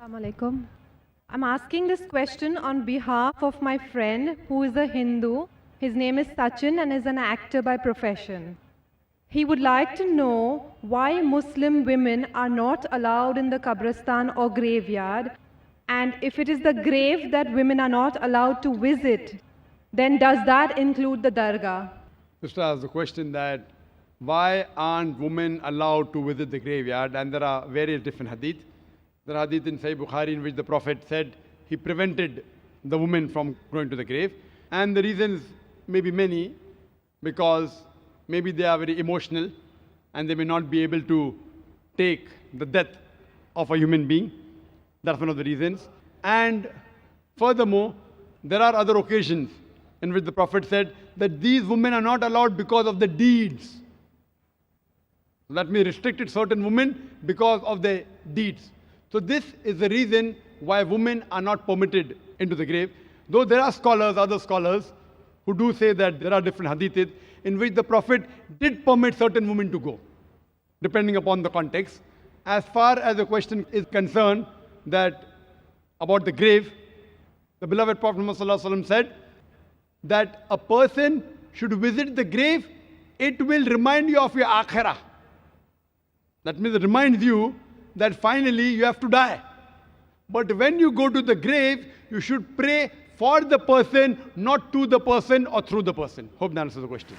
Assalamu alaikum. I'm asking this question on behalf of my friend who is a Hindu. His name is Sachin and is an actor by profession. He would like to know why Muslim women are not allowed in the Qabristan or graveyard, and if it is the grave that women are not allowed to visit, then does that include the dargah? Sister asked the question that why aren't women allowed to visit the graveyard? And there are various different hadith. There are hadith in Sahih Bukhari in which the Prophet said he prevented the women from going to the grave. And the reasons may be many, because maybe they are very emotional and they may not be able to take the death of a human being. That's one of the reasons. And furthermore, there are other occasions in which the Prophet said that these women are not allowed because of the deeds. That may restrict certain women because of their deeds. So this is the reason why women are not permitted into the grave. Though there are scholars, other scholars, who do say that there are different hadiths in which the Prophet did permit certain women to go, depending upon the context. As far as the question is concerned that about the grave, the beloved Prophet ﷺ said that a person should visit the grave, it will remind you of your akhirah. That means it reminds you that finally you have to die. But when you go to the grave, you should pray for the person, not to the person or through the person. Hope that answers the question.